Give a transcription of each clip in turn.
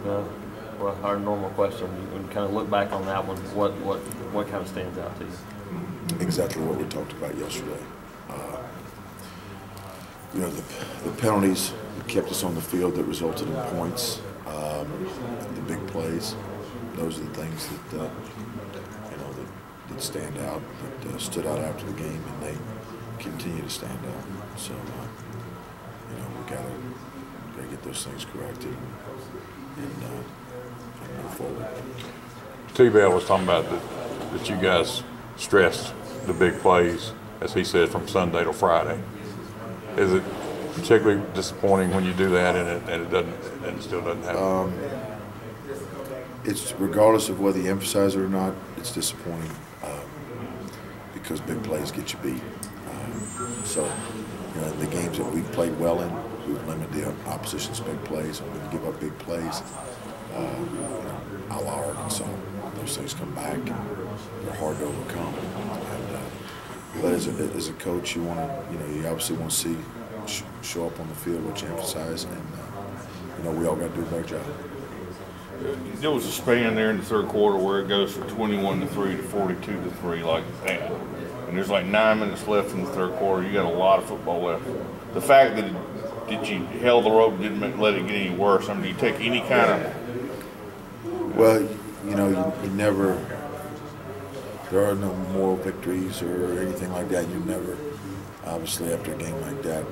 Well, our normal question. When you kind of look back on that one, what kind of stands out to you? Exactly what we talked about yesterday. You know, the penalties that kept us on the field that resulted in points, the big plays. Those are the things that that stand out, that stood out after the game, and they continue to stand out. So, we gotta get those things corrected and move forward. T-Bell was talking about that you guys stressed the big plays, as he said, from Sunday to Friday. Is it particularly disappointing when you do that and it still doesn't happen? It's regardless of whether you emphasize it or not, it's disappointing because big plays get you beat. So, the games that we've played well in, we've limited the opposition's big plays. And when you give up big plays, a la Arkansas, those things come back and they're hard to overcome. But as a coach, you want to, you obviously want to see show up on the field what you emphasize, and we all got to do a better job. There was a span there in the third quarter where it goes from 21-3 to 42-3 like that, and there's like 9 minutes left in the third quarter. You got a lot of football left. The fact that you held the rope didn't let it get any worse. I mean, do you take any kind of? Well, you never. There are no moral victories or anything like that. You never, obviously, after a game like that,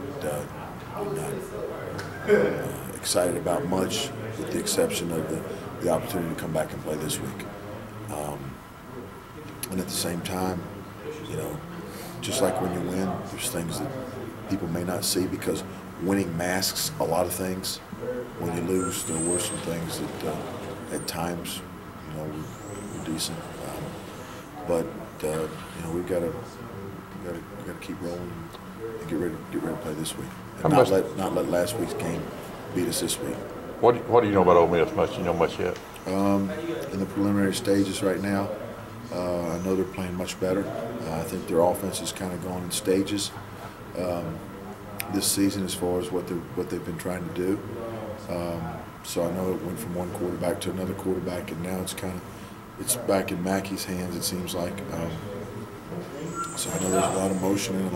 you're not excited about much, with the exception of the opportunity to come back and play this week. And at the same time, just like when you win, there's things that people may not see because winning masks a lot of things. When you lose, there were some things that at times, were decent. But we've got to keep rolling and get ready to play this week, and not let last week's game beat us this week. What do you know about Ole Miss? Much? You know much yet? In the preliminary stages right now, I know they're playing much better. I think their offense is kind of going in stages this season as far as what they've been trying to do. So I know it went from one quarterback to another quarterback, and now it's back in Mackey's hands, it seems like. So I know there's a lot of motion and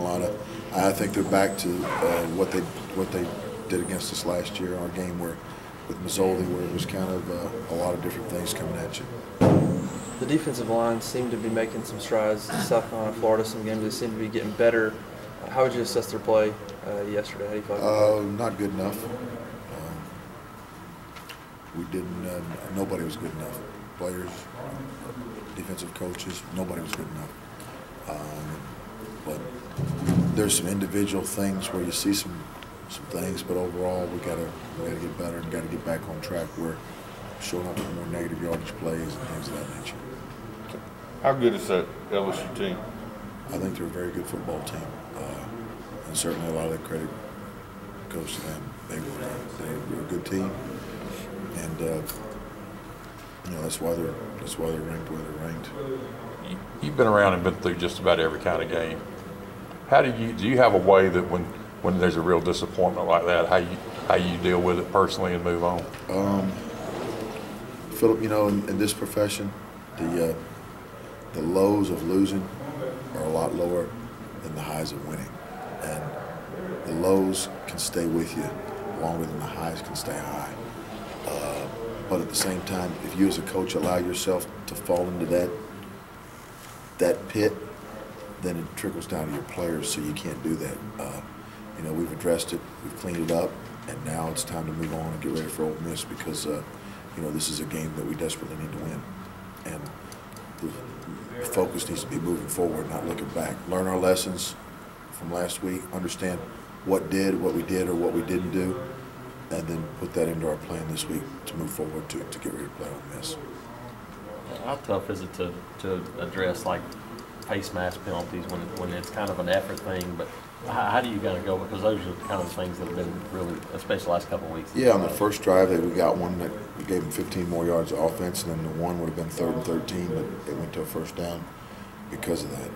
I think they're back to what they did against us last year in our game with Mazzoli, where it was kind of a lot of different things coming at you. The defensive line seemed to be making some strides. South Carolina, Florida, some games they seem to be getting better. How would you assess their play yesterday? How do you feel? Not good enough. We didn't. Nobody was good enough. Players, defensive coaches, nobody was good enough. But there's some individual things where you see some things, but overall we gotta get better and gotta get back on track. We're showing up with more negative yardage plays and things of that nature. How good is that LSU team? I think they're a very good football team, and certainly a lot of that credit goes to them. They were a good team, and that's why they're ranked where they're ranked. You've been around and been through just about every kind of game. How do you have a way that when there's a real disappointment like that, how you deal with it personally and move on? Philip, in this profession, the lows of losing are a lot lower than the highs of winning, and the lows can stay with you longer than the highs can stay high. But at the same time, if you as a coach allow yourself to fall into that pit, then it trickles down to your players, so you can't do that. We've addressed it, we've cleaned it up, and now it's time to move on and get ready for Ole Miss because, this is a game that we desperately need to win. And the focus needs to be moving forward, not looking back. Learn our lessons from last week, understand what we did or what we didn't do, and then put that into our plan this week to move forward to get ready to play Ole Miss. How tough is it to address like face mask penalties when it's kind of an effort thing, but how do you kind of go, because those are kind of the things that have been really, especially the last couple of weeks. Yeah, on the first drive we got one that we gave them 15 more yards of offense, and then the one would have been 3rd and 13, but it went to a first down because of that.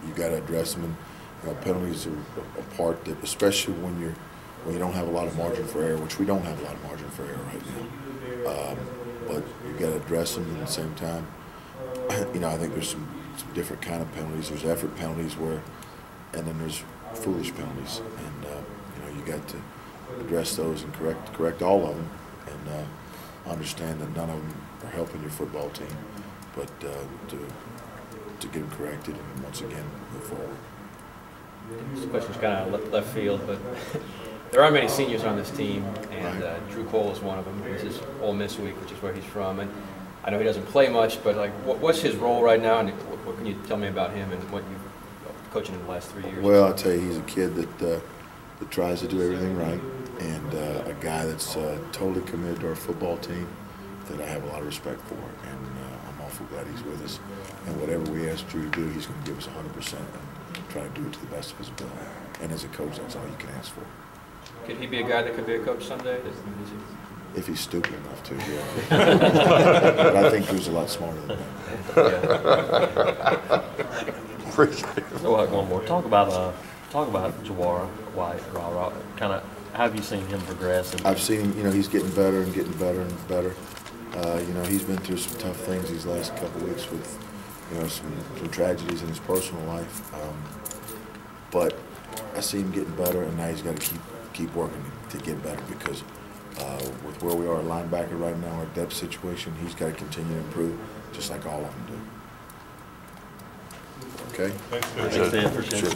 You got to address them, and penalties are a part that, especially when when you don't have a lot of margin for error, which we don't have a lot of margin for error right now. But you got to address them at the same time. You know, I think there's some different kind of penalties. There's effort penalties and then there's foolish penalties, and you know, you got to address those and correct all of them, and understand that none of them are helping your football team, but to get them corrected and once again move forward. This question's kind of left field, but there aren't many seniors on this team, and Drew Cole is one of them. This is Ole Miss week, which is where he's from, and I know he doesn't play much, but like, what's his role right now, and what can you tell me about him and what you've coaching in the last 3 years? Well, I'll tell you, he's a kid that tries to do everything right, and a guy that's totally committed to our football team that I have a lot of respect for, and I'm awful glad he's with us. And whatever we ask Drew to do, he's going to give us 100% and try to do it to the best of his ability. And as a coach, that's all you can ask for. Could he be a guy that could be a coach someday? If he's stupid enough to, yeah. But I think Drew's a lot smarter than that. So one more. Talk about Jawara White. Kind of, how have you seen him progress? I've seen him. You know, he's getting better and better and better. You know, he's been through some tough things these last couple of weeks with, you know, some tragedies in his personal life. But I see him getting better, and now he's got to keep working to get better, because with where we are at linebacker right now, our depth situation, he's got to continue to improve, just like all of them do. Okay? Thanks, Dan. Appreciate it.